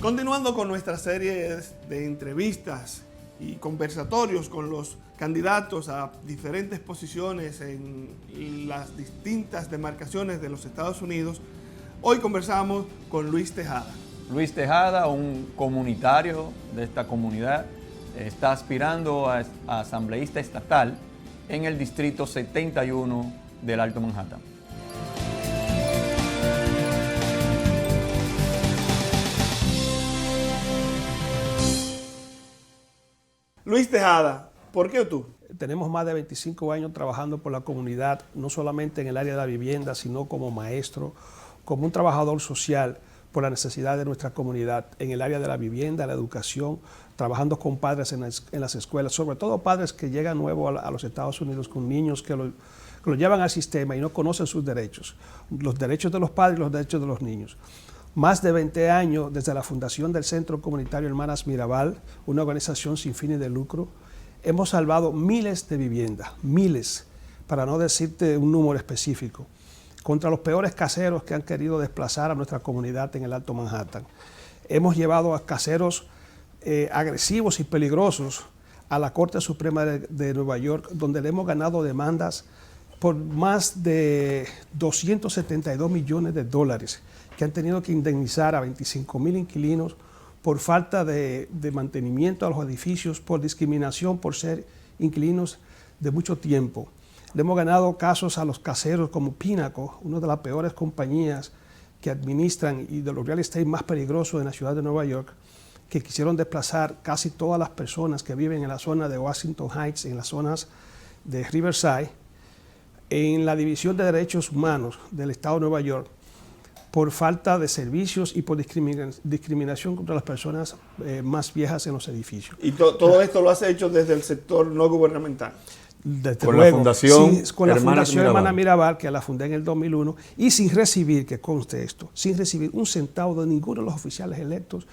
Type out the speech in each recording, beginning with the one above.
Continuando con nuestra serie de entrevistas y conversatorios con los candidatos a diferentes posiciones en las distintas demarcaciones de los Estados Unidos, hoy conversamos con Luis Tejada. Luis Tejada, un comunitario de esta comunidad, está aspirando a asambleísta estatal en el distrito 71 del Alto Manhattan. Luis Tejada, ¿por qué tú? Tenemos más de 25 años trabajando por la comunidad, no solamente en el área de la vivienda, sino como maestro, como un trabajador social por la necesidad de nuestra comunidad, en el área de la vivienda, la educación, trabajando con padres en las escuelas, sobre todo padres que llegan nuevos a los Estados Unidos con niños que lo llevan al sistema y no conocen sus derechos, los derechos de los padres y los derechos de los niños. Más de 20 años desde la fundación del Centro Comunitario Hermanas Mirabal, una organización sin fines de lucro, hemos salvado miles de viviendas, miles, para no decirte un número específico, contra los peores caseros que han querido desplazar a nuestra comunidad en el Alto Manhattan. Hemos llevado a caseros agresivos y peligrosos a la Corte Suprema de Nueva York, donde le hemos ganado demandas por más de 272 millones de dólares, que han tenido que indemnizar a 25,000 inquilinos por falta de mantenimiento a los edificios, por discriminación, por ser inquilinos de mucho tiempo. Le hemos ganado casos a los caseros como Pinnacle, una de las peores compañías que administran y de los real estate más peligrosos en la ciudad de Nueva York, que quisieron desplazar casi todas las personas que viven en la zona de Washington Heights, en las zonas de Riverside, en la División de Derechos Humanos del Estado de Nueva York, por falta de servicios y por discriminación contra las personas más viejas en los edificios. Y todo esto lo has hecho desde el sector no gubernamental. Desde con luego, la Fundación, sí, con la Fundación Hermanas Mirabal, que la fundé en el 2001, y sin recibir, que conste esto, sin recibir un centavo de ninguno de los oficiales electos,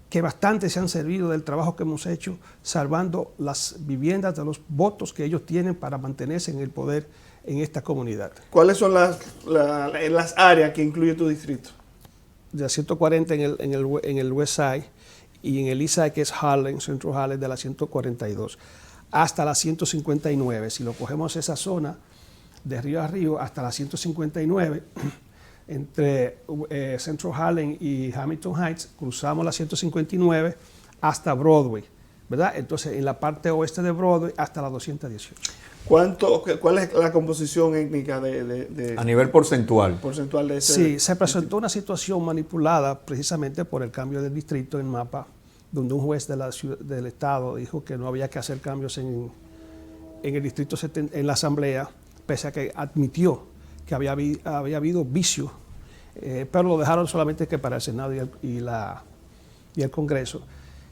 que bastante se han servido del trabajo que hemos hecho, salvando las viviendas de los votos que ellos tienen para mantenerse en el poder en esta comunidad. ¿Cuáles son las áreas que incluye tu distrito? De la 140 en el West Side y en el East Side, que es Harlem, Central Harlem, de la 142, hasta la 159. Si lo cogemos esa zona de río a río hasta la 159, entre Central Harlem y Hamilton Heights, cruzamos la 159 hasta Broadway, ¿verdad? Entonces, en la parte oeste de Broadway hasta la 218. ¿Cuál es la composición étnica a nivel porcentual? Porcentual de ese. Sí, se presentó una situación manipulada precisamente por el cambio del distrito en mapa, donde un juez del estado dijo que no había que hacer cambios en el distrito, en la asamblea, pese a que admitió que había habido vicio, pero lo dejaron solamente que para el Senado y el Congreso.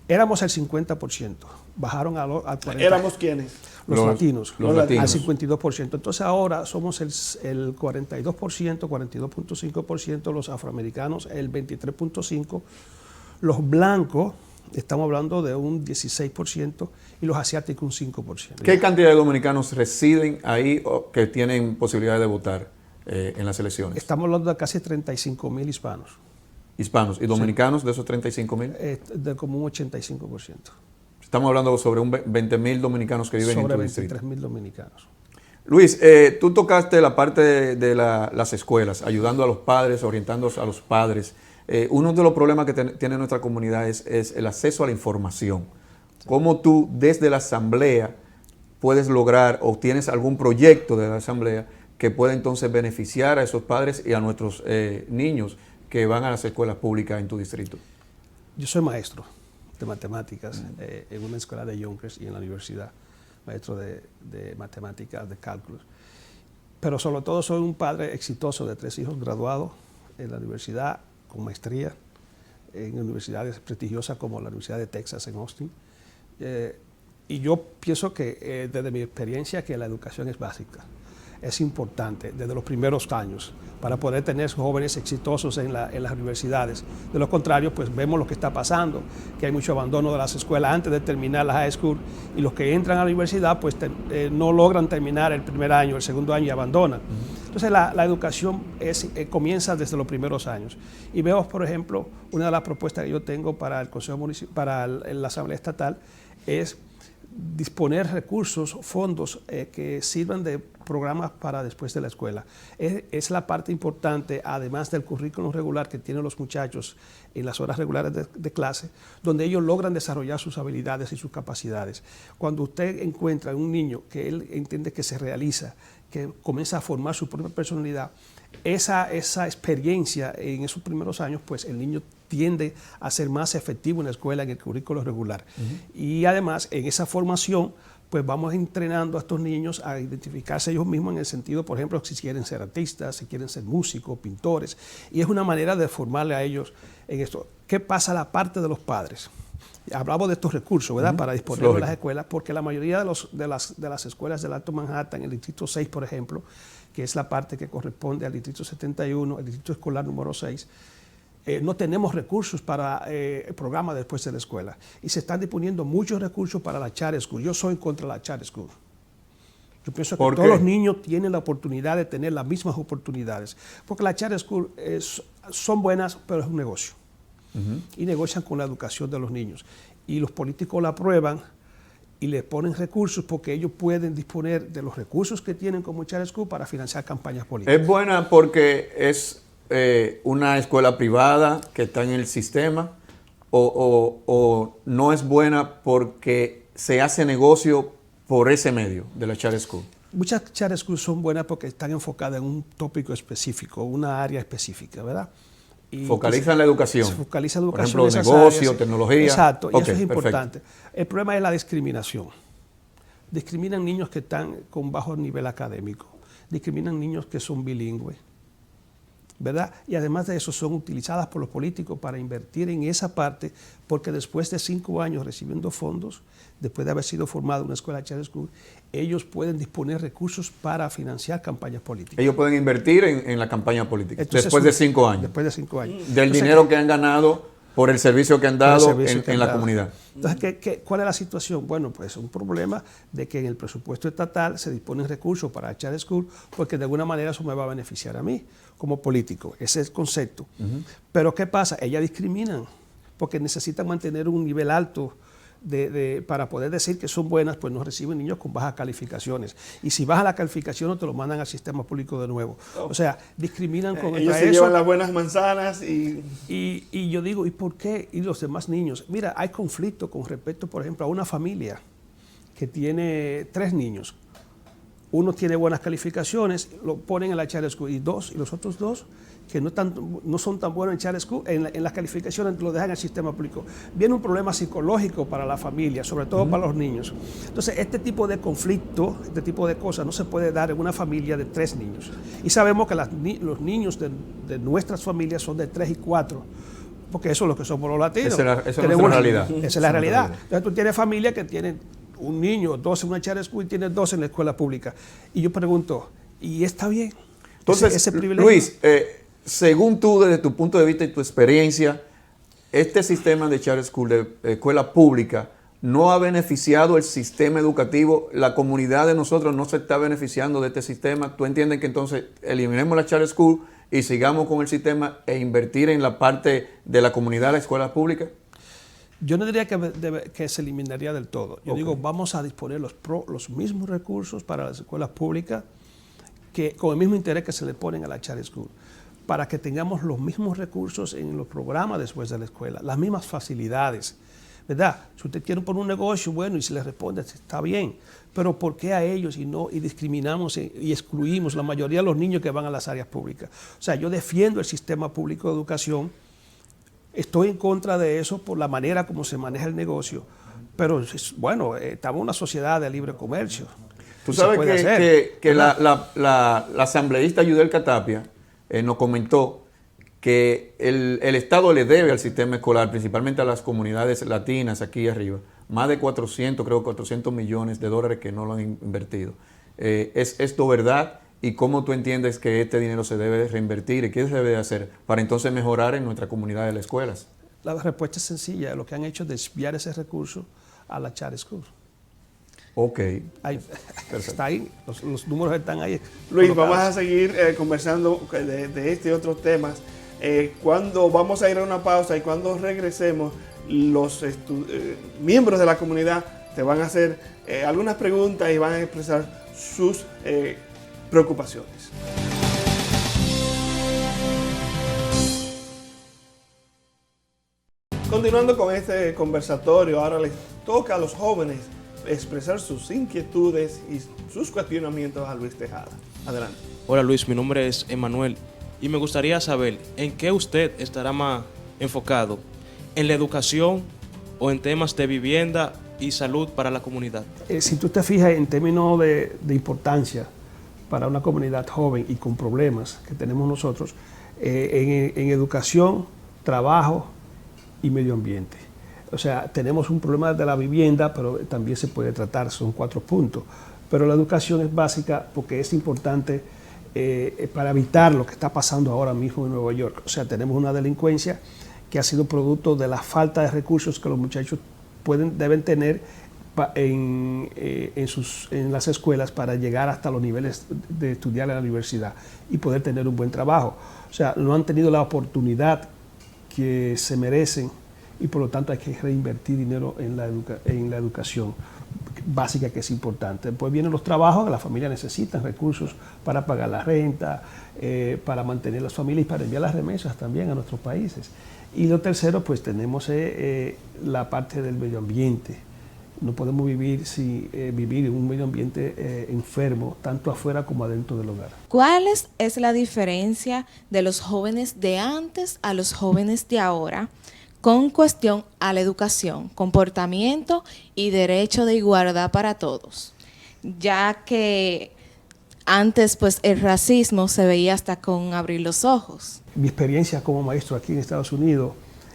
Éramos el 50%, bajaron al 40%. ¿Éramos quiénes? Los latinos, al 52%. Entonces ahora somos el 42%, 42.5%, los afroamericanos el 23.5%, los blancos, estamos hablando de un 16%, y los asiáticos un 5%. ¿Qué cantidad de dominicanos residen ahí o que tienen posibilidad de votar en las elecciones? Estamos hablando de casi 35,000 hispanos. Hispanos. ¿Y dominicanos de esos 35,000? De como un 85%. Estamos hablando sobre un 20,000 dominicanos que viven en tu distrito. Sobre 23,000 dominicanos. Luis, tú tocaste la parte de las escuelas, ayudando a los padres, orientando a los padres. Uno de los problemas que tiene nuestra comunidad es el acceso a la información. ¿Cómo tú desde la asamblea puedes lograr o tienes algún proyecto de la asamblea que pueda entonces beneficiar a esos padres y a nuestros niños que van a las escuelas públicas en tu distrito? Yo soy maestro de matemáticas en una escuela de Yonkers y en la universidad, maestro de matemáticas, de cálculos. Pero sobre todo soy un padre exitoso de 3 hijos graduados en la universidad con maestría, en universidades prestigiosas como la Universidad de Texas en Austin. Y yo pienso que desde mi experiencia que la educación es básica. es importante desde los primeros años para poder tener jóvenes exitosos en las universidades. De lo contrario, pues vemos lo que está pasando, que hay mucho abandono de las escuelas antes de terminar la high school, y los que entran a la universidad pues no logran terminar el primer año, el segundo año y abandonan. Entonces la educación comienza desde los primeros años. Y veo, por ejemplo, una de las propuestas que yo tengo para el Consejo Municipal, para la Asamblea Estatal, es disponer recursos, fondos que sirvan de programas para después de la escuela. Es la parte importante, además del currículum regular que tienen los muchachos en las horas regulares de clase, donde ellos logran desarrollar sus habilidades y sus capacidades. Cuando usted encuentra un niño que él entiende que se realiza, que comienza a formar su propia personalidad, esa experiencia en esos primeros años, pues el niño tiende a ser más efectivo en la escuela, en el currículo regular. Y además, en esa formación, pues vamos entrenando a estos niños a identificarse ellos mismos en el sentido, por ejemplo, si quieren ser artistas, si quieren ser músicos, pintores, y es una manera de formarle a ellos en esto. ¿Qué pasa a la parte de los padres? Hablamos de estos recursos, ¿verdad? Para disponer de las escuelas, porque la mayoría de las escuelas del Alto Manhattan, el Distrito 6, por ejemplo, que es la parte que corresponde al Distrito 71, el Distrito Escolar número 6, no tenemos recursos para el programa después de la escuela. Y se están disponiendo muchos recursos para la charter school. Yo soy contra la charter school. Yo pienso que todos los niños tienen la oportunidad de tener las mismas oportunidades. Porque la charter school son buenas, pero es un negocio. Y negocian con la educación de los niños. Y los políticos la aprueban y le ponen recursos porque ellos pueden disponer de los recursos que tienen como charter school para financiar campañas políticas. Es buena porque es una escuela privada que está en el sistema, o no es buena porque se hace negocio por ese medio de la charter school. Muchas charter schools son buenas porque están enfocadas en un tópico específico, una área específica, ¿verdad? Y focalizan la educación. Se focaliza la educación. Por ejemplo, negocio, tecnología. Exacto, y okay, eso es importante. Perfecto. El problema es la discriminación. Discriminan niños que están con bajo nivel académico. Discriminan niños que son bilingües, ¿verdad? Y además de eso son utilizadas por los políticos para invertir en esa parte, porque después de 5 años recibiendo fondos, después de haber sido formada una escuela charter school, ellos pueden disponer recursos para financiar campañas políticas. Ellos pueden invertir en la campaña política. Entonces, después de 5 años. Después de 5 años. Del dinero que han ganado por el servicio que han dado en la comunidad. Entonces, ¿cuál es la situación? Bueno, pues un problema de que en el presupuesto estatal se disponen recursos para charter school, porque de alguna manera eso me va a beneficiar a mí como político. Ese es el concepto. Pero ¿qué pasa? Ellas discriminan porque necesitan mantener un nivel alto para poder decir que son buenas, pues no reciben niños con bajas calificaciones. Y si baja la calificación, no te lo mandan al sistema público de nuevo. O sea, discriminan con ellos se llevan las buenas manzanas y yo digo, ¿y por qué? Y los demás niños. Mira, hay conflicto con respecto, por ejemplo, a una familia que tiene 3 niños. Uno tiene buenas calificaciones, lo ponen en la charter school, y los otros 2 que no son tan buenos en charter school, en las calificaciones lo dejan en el sistema público. Viene un problema psicológico para la familia, sobre todo para los niños. Entonces, este tipo de conflicto, este tipo de cosas no se puede dar en una familia de 3 niños. Y sabemos que los niños de nuestras familias son de 3 y 4, porque eso es lo que somos los latinos. Esa es la realidad. Esa es la realidad. Entonces, tú tienes familias que tienen un niño, 2 en una charter school y tienes 2 en la escuela pública. Y yo pregunto, ¿y está bien? Entonces, ese privilegio. Luis, según tú, desde tu punto de vista y tu experiencia, este sistema de charter school, de escuela pública, no ha beneficiado el sistema educativo. La comunidad de nosotros no se está beneficiando de este sistema. ¿Tú entiendes que entonces eliminemos la charter school y sigamos con el sistema e invertir en la parte de la comunidad de la escuela pública? Yo no diría que se eliminaría del todo. Yo digo, vamos a disponer los mismos recursos para las escuelas públicas, que con el mismo interés que se le ponen a la charter school, para que tengamos los mismos recursos en los programas después de la escuela, las mismas facilidades, ¿verdad? Si usted quiere poner un negocio, bueno, y se le responde, está bien, pero ¿por qué a ellos y discriminamos y excluimos la mayoría de los niños que van a las áreas públicas? O sea, yo defiendo el sistema público de educación. Estoy en contra de eso por la manera como se maneja el negocio, pero bueno, estamos en una sociedad de libre comercio. Tú sabes que la asambleísta Yudelka Tapia nos comentó que el Estado le debe al sistema escolar, principalmente a las comunidades latinas aquí arriba, más de 400 millones de dólares que no lo han invertido. ¿Es esto verdad? y cómo tú entiendes que este dinero se debe reinvertir y qué se debe hacer para entonces mejorar en nuestra comunidad de las escuelas. La respuesta es sencilla. Lo que han hecho es desviar ese recurso a la charter school. Ok. Está ahí, los números están ahí. Luis, vamos a seguir conversando de este y otros temas. Cuando vamos a ir a una pausa y cuando regresemos, los miembros de la comunidad te van a hacer algunas preguntas y van a expresar sus preocupaciones. Continuando con este conversatorio, ahora les toca a los jóvenes expresar sus inquietudes y sus cuestionamientos a Luis Tejada. Adelante. Hola Luis, mi nombre es Emanuel y me gustaría saber en qué usted estará más enfocado, en la educación o en temas de vivienda y salud para la comunidad. Si tú te fijas en términos de importancia para una comunidad joven y con problemas que tenemos nosotros, en educación, trabajo y medio ambiente. O sea, tenemos un problema de la vivienda, pero también se puede tratar, son 4 puntos. Pero la educación es básica porque es importante para evitar lo que está pasando ahora mismo en Nueva York. O sea, tenemos una delincuencia que ha sido producto de la falta de recursos que los muchachos deben tener en las escuelas para llegar hasta los niveles de estudiar en la universidad y poder tener un buen trabajo. O sea, no han tenido la oportunidad que se merecen y por lo tanto hay que reinvertir dinero en la educación básica, que es importante. Después vienen los trabajos que las familias necesitan, recursos para pagar la renta, para mantener las familias y para enviar las remesas también a nuestros países. Y lo tercero, pues tenemos la parte del medio ambiente. No podemos vivir en un medio ambiente enfermo, tanto afuera como adentro del hogar. ¿Cuál es la diferencia de los jóvenes de antes a los jóvenes de ahora con cuestión a la educación, comportamiento y derecho de igualdad para todos? Ya que antes pues el racismo se veía hasta con abrir los ojos. Mi experiencia como maestro aquí en Estados Unidos,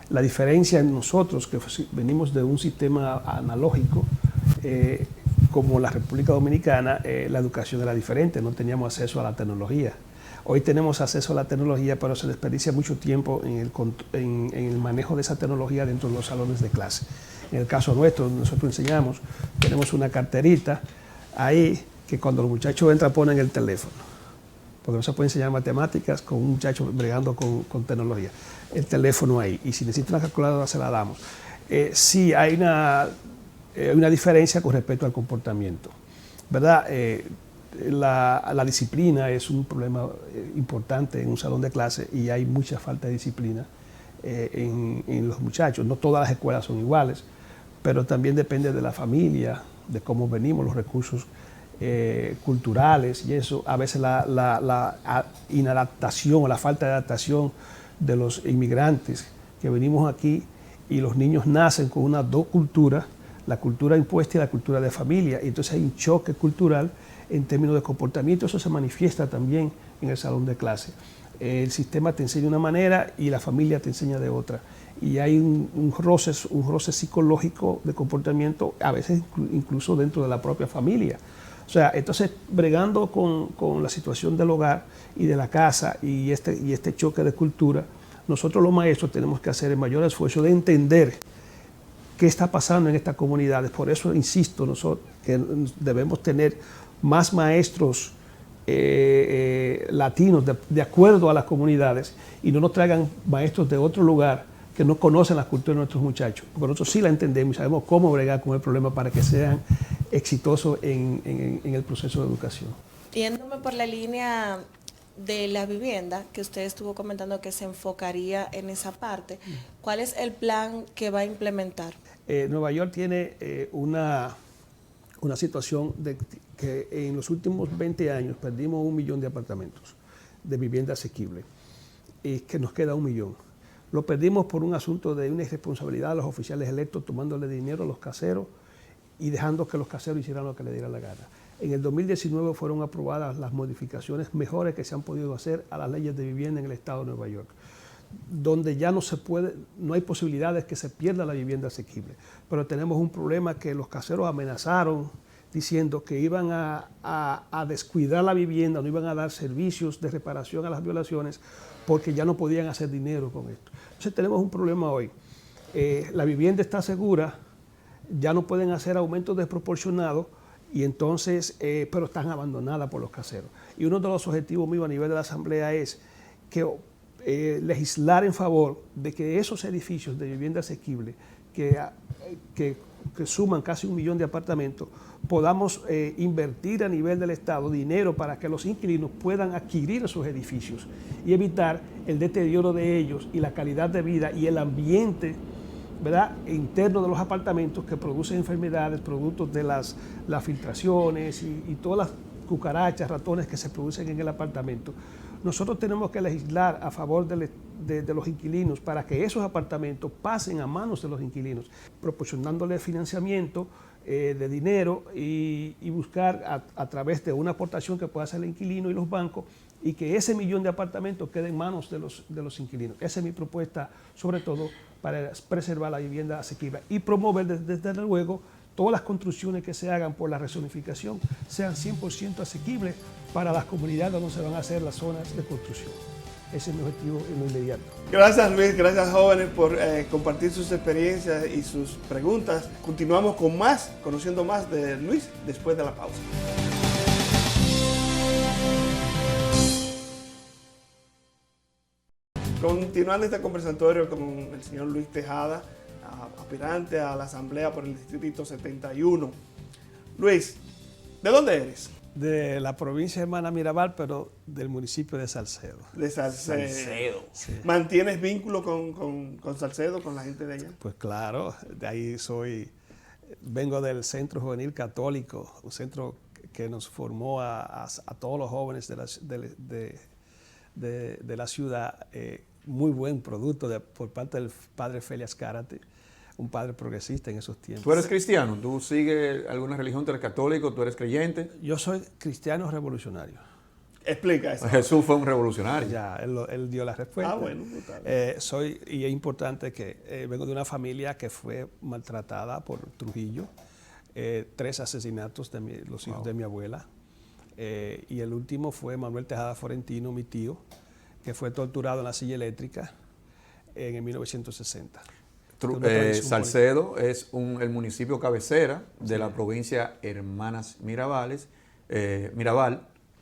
la diferencia en nosotros, que venimos de un sistema analógico, como la República Dominicana, la educación era diferente, no teníamos acceso a la tecnología. Hoy tenemos acceso a la tecnología, pero se desperdicia mucho tiempo en el manejo de esa tecnología dentro de los salones de clase. En el caso nuestro, nosotros enseñamos, tenemos una carterita ahí que cuando los muchachos entran ponen el teléfono, porque no se puede enseñar matemáticas con un muchacho bregando con tecnología. El teléfono ahí, y si necesita una calculadora se la damos. Sí hay una diferencia con respecto al comportamiento, ¿verdad? La disciplina es un problema importante en un salón de clase y hay mucha falta de disciplina en los muchachos. No todas las escuelas son iguales, pero también depende de la familia, de cómo venimos, los recursos culturales y eso. A veces la inadaptación o la falta de adaptación de los inmigrantes que venimos aquí y los niños nacen con una dos culturas, la cultura impuesta y la cultura de familia, y entonces hay un choque cultural en términos de comportamiento. Eso se manifiesta también en el salón de clase. El sistema te enseña de una manera y la familia te enseña de otra. Y hay un roce psicológico de comportamiento, a veces incluso dentro de la propia familia. O sea, entonces, bregando con la situación del hogar y de la casa y este choque de cultura, nosotros los maestros tenemos que hacer el mayor esfuerzo de entender qué está pasando en estas comunidades. Por eso insisto, nosotros que debemos tener más maestros latinos de acuerdo a las comunidades y no nos traigan maestros de otro lugar que no conocen la cultura de nuestros muchachos, porque nosotros sí la entendemos y sabemos cómo bregar con el problema para que sean exitosos en el proceso de educación. Yéndome por la línea de la vivienda, que usted estuvo comentando que se enfocaría en esa parte, ¿cuál es el plan que va a implementar? Nueva York tiene una situación de que en los últimos 20 años perdimos 1 millón de apartamentos de vivienda asequible y que nos queda 1 millón. Lo perdimos por un asunto de una irresponsabilidad de los oficiales electos tomándole dinero a los caseros y dejando que los caseros hicieran lo que les diera la gana. En el 2019 fueron aprobadas las modificaciones mejores que se han podido hacer a las leyes de vivienda en el estado de Nueva York, donde ya no hay posibilidades que se pierda la vivienda asequible. Pero tenemos un problema que los caseros amenazaron diciendo que iban a descuidar la vivienda, no iban a dar servicios de reparación a las violaciones porque ya no podían hacer dinero con esto. Entonces tenemos un problema hoy. La vivienda está segura, ya no pueden hacer aumentos desproporcionados y entonces, pero están abandonadas por los caseros. Y uno de los objetivos míos a nivel de la Asamblea es que legislar en favor de que esos edificios de vivienda asequible que suman casi 1 millón de apartamentos, podamos invertir a nivel del Estado dinero para que los inquilinos puedan adquirir esos edificios y evitar el deterioro de ellos y la calidad de vida y el ambiente, ¿verdad?, interno de los apartamentos que producen enfermedades, productos de las filtraciones y todas las cucarachas, ratones que se producen en el apartamento. Nosotros tenemos que legislar a favor de los inquilinos para que esos apartamentos pasen a manos de los inquilinos, proporcionándole financiamiento de dinero y buscar a través de una aportación que pueda hacer el inquilino y los bancos y que ese 1 millón de apartamentos quede en manos de los inquilinos. Esa es mi propuesta, sobre todo para preservar la vivienda asequible y promover desde luego todas las construcciones que se hagan por la rezonificación sean 100% asequibles para las comunidades donde se van a hacer las zonas de construcción. Ese es mi objetivo en lo inmediato. Gracias Luis, gracias jóvenes por compartir sus experiencias y sus preguntas. Continuamos con más, conociendo más de Luis después de la pausa. Continuando este conversatorio con el señor Luis Tejada, aspirante a la Asamblea por el Distrito 71. Luis, ¿de dónde eres? De la provincia de Hermana Mirabal, pero del municipio de Salcedo. De Salcedo. Sí. ¿Mantienes vínculo con Salcedo, con la gente de allá? Pues claro, de ahí vengo del Centro Juvenil Católico, un centro que nos formó a todos los jóvenes de la ciudad. Muy buen producto por parte del padre Felias Cárate, un padre progresista en esos tiempos. ¿Tú eres cristiano? ¿Tú sigues alguna religión? ¿Tú eres católico? ¿Tú eres creyente? Yo soy cristiano revolucionario. Explica eso. Jesús fue un revolucionario. Ya, él dio la respuesta. Ah, bueno, brutal. Y es importante que vengo de una familia que fue maltratada por Trujillo, 3 asesinatos de los hijos de mi abuela, y el último fue Manuel Tejada Florentino, mi tío, que fue torturado en la silla eléctrica en 1960. Salcedo es el municipio cabecera de la provincia Hermanas Mirabal,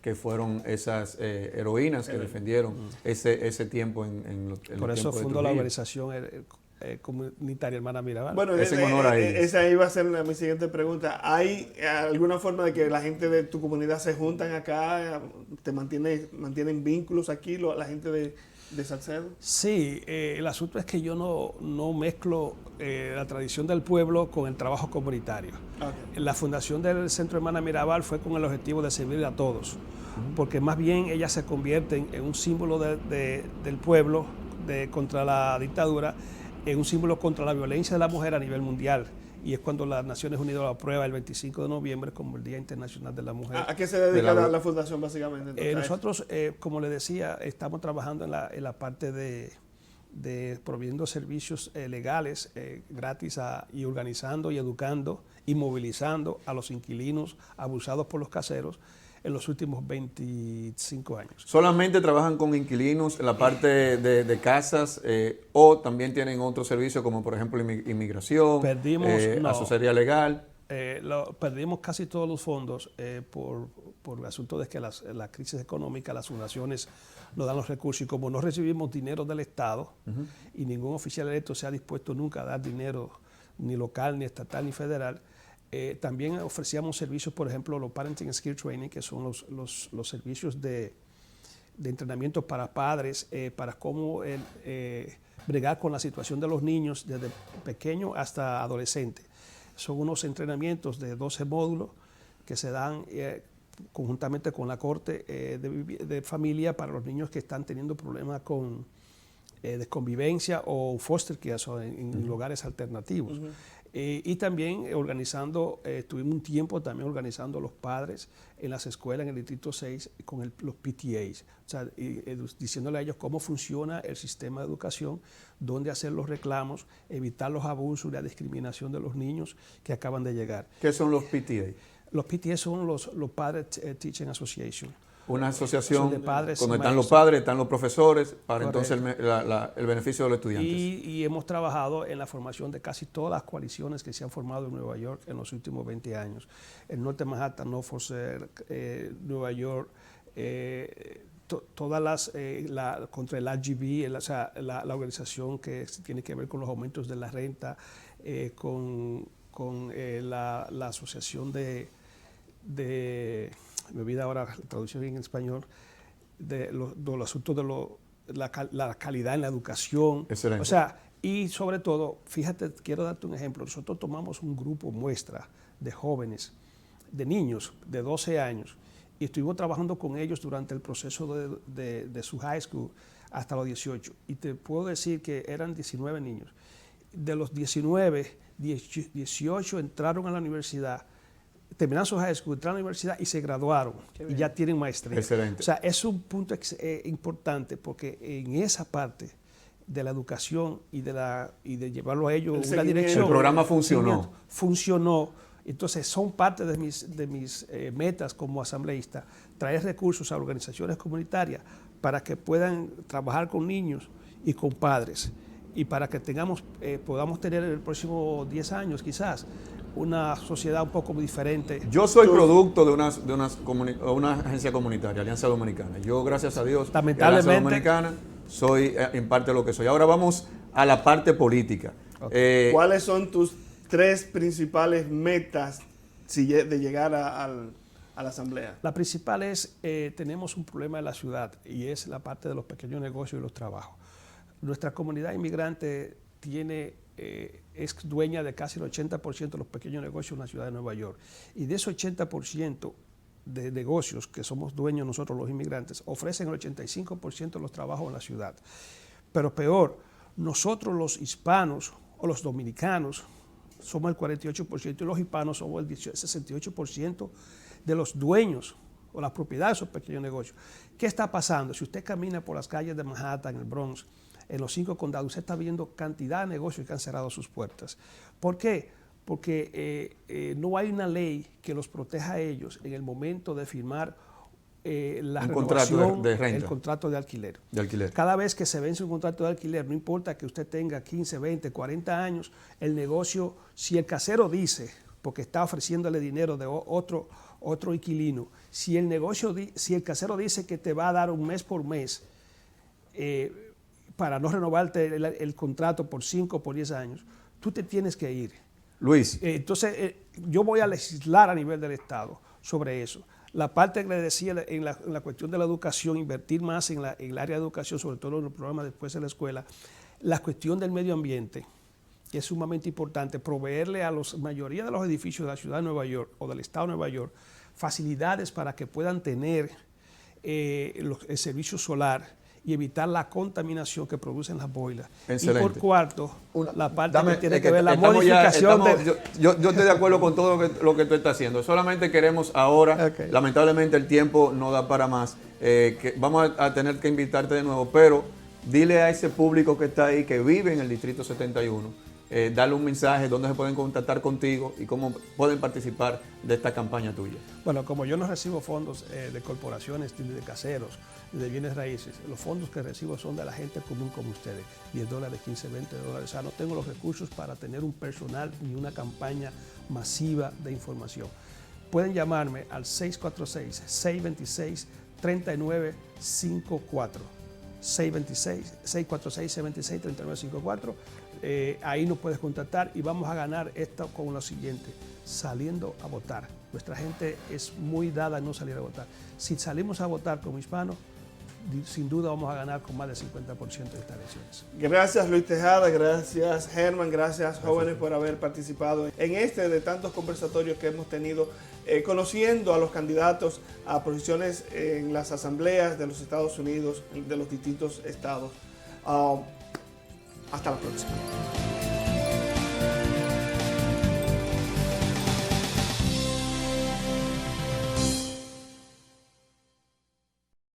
que fueron esas heroínas que defendieron ese tiempo en los Por eso fundó la organización comunitaria Hermana Mirabal. Bueno, es en honor a ellos. Esa iba a ser mi siguiente pregunta. ¿Hay alguna forma de que la gente de tu comunidad se juntan acá, te mantienen vínculos aquí, la gente de Salcedo? Sí, el asunto es que yo no mezclo la tradición del pueblo con el trabajo comunitario. Okay. La fundación del Centro Hermana Mirabal fue con el objetivo de servir a todos, porque más bien ellas se convierten en un símbolo del pueblo contra la dictadura, en un símbolo contra la violencia de la mujer a nivel mundial. Y es cuando las Naciones Unidas lo aprueba el 25 de noviembre como el Día Internacional de la Mujer. ¿A qué se dedica la fundación básicamente? Nosotros, como le decía, estamos trabajando en la parte de proveyendo servicios legales gratis y organizando y educando y movilizando a los inquilinos abusados por los caseros en los últimos 25 años. ¿Solamente trabajan con inquilinos en la parte de casas o también tienen otros servicios como por ejemplo inmigración, asesoría legal? Perdimos casi todos los fondos por el asunto de que la crisis económica, las fundaciones nos dan los recursos y como no recibimos dinero del Estado y ningún oficial electo se ha dispuesto nunca a dar dinero ni local, ni estatal, ni federal, también ofrecíamos servicios, por ejemplo, los Parenting Skill Training, que son los servicios de entrenamiento para padres, para cómo bregar con la situación de los niños desde pequeño hasta adolescente. Son unos entrenamientos de 12 módulos que se dan conjuntamente con la Corte de Familia para los niños que están teniendo problemas de convivencia o foster care, o en lugares alternativos. Y también tuvimos un tiempo también organizando a los padres en las escuelas en el Distrito 6 con los PTAs, o sea, diciéndole a ellos cómo funciona el sistema de educación, dónde hacer los reclamos, evitar los abusos y la discriminación de los niños que acaban de llegar. ¿Qué son los PTA? Los PTA son los Padres Teaching Association. Una asociación de padres donde y están los maestros. padres, están los profesores, para Correcto. entonces el beneficio de los estudiantes. Y hemos trabajado en la formación de casi todas las coaliciones que se han formado en Nueva York en los últimos 20 años. El Norte Manhattan, Norfolk, Nueva York, todas contra el RGB, la organización que tiene que ver con los aumentos de la renta, con la asociación me olvida ahora la traducción en español, de los asuntos de la calidad en la educación. Excelente. O sea, y sobre todo, fíjate, quiero darte un ejemplo. Nosotros tomamos un grupo muestra de jóvenes, de niños de 12 años, y estuvimos trabajando con ellos durante el proceso de su high school hasta los 18. Y te puedo decir que eran 19 niños. De los 19, 18 entraron a la universidad, terminaron su high school, entraron a la universidad y se graduaron y ya tienen maestría. Excelente. O sea, es un punto importante porque en esa parte de la educación y de llevarlo a ellos en una dirección. El programa funcionó. Funcionó. Entonces, son parte de mis metas como asambleísta, traer recursos a organizaciones comunitarias para que puedan trabajar con niños y con padres y para que podamos tener en el próximo 10 años quizás una sociedad un poco diferente. Yo soy producto de una agencia comunitaria, Alianza Dominicana. Yo, gracias a Dios, Lamentablemente, Alianza Dominicana, soy en parte lo que soy. Ahora vamos a la parte política. Okay. ¿Cuáles son tus 3 principales metas de llegar a la asamblea? La principal es, tenemos un problema en la ciudad y es la parte de los pequeños negocios y los trabajos. Nuestra comunidad inmigrante es dueña de casi el 80% de los pequeños negocios en la ciudad de Nueva York. Y de ese 80% de negocios que somos dueños nosotros los inmigrantes, ofrecen el 85% de los trabajos en la ciudad. Pero peor, nosotros los hispanos o los dominicanos somos el 48% y los hispanos somos el 68% de los dueños o las propiedades de esos pequeños negocios. ¿Qué está pasando? Si usted camina por las calles de Manhattan, en el Bronx, en los 5 condados, usted está viendo cantidad de negocios que han cerrado sus puertas. ¿Por qué? Porque no hay una ley que los proteja a ellos en el momento de firmar la renovación, de renta. el contrato de alquiler. De alquiler. Cada vez que se vence un contrato de alquiler, no importa que usted tenga 15, 20, 40 años, el negocio, si el casero dice, porque está ofreciéndole dinero de otro inquilino, si el casero dice que te va a dar un mes por mes, para no renovarte el contrato por 5 o por 10 años, tú te tienes que ir. Luis. Entonces, yo voy a legislar a nivel del Estado sobre eso. La parte que le decía en la cuestión de la educación, invertir más en el área de educación, sobre todo en los programas después de la escuela, la cuestión del medio ambiente, que es sumamente importante, proveerle a la mayoría de los edificios de la ciudad de Nueva York o del Estado de Nueva York facilidades para que puedan tener el servicio solar y evitar la contaminación que producen las boilas. Excelente. Y por cuarto, la parte que tiene que ver la estamos modificación yo estoy de acuerdo con todo lo que tú estás haciendo. Solamente queremos ahora, Okay. lamentablemente el tiempo no da para más, que vamos a tener que invitarte de nuevo, pero dile a ese público que está ahí, que vive en el Distrito 71, darle un mensaje, dónde se pueden contactar contigo y cómo pueden participar de esta campaña tuya. Bueno, como yo no recibo fondos de corporaciones, ni de caseros, ni de bienes raíces, los fondos que recibo son de la gente común como ustedes, $10, $15, $20. O sea, no tengo los recursos para tener un personal ni una campaña masiva de información. Pueden llamarme al 646-626-3954. 646-626-3954. Ahí nos puedes contactar y vamos a ganar esto con lo siguiente, saliendo a votar. Nuestra gente es muy dada a no salir a votar. Si salimos a votar como hispanos, sin duda vamos a ganar con más del 50% de estas elecciones. Gracias Luis Tejada, gracias Germán, gracias jóvenes por haber participado en de tantos conversatorios que hemos tenido, conociendo a los candidatos a posiciones en las asambleas de los Estados Unidos, de los distintos estados. Hasta la próxima.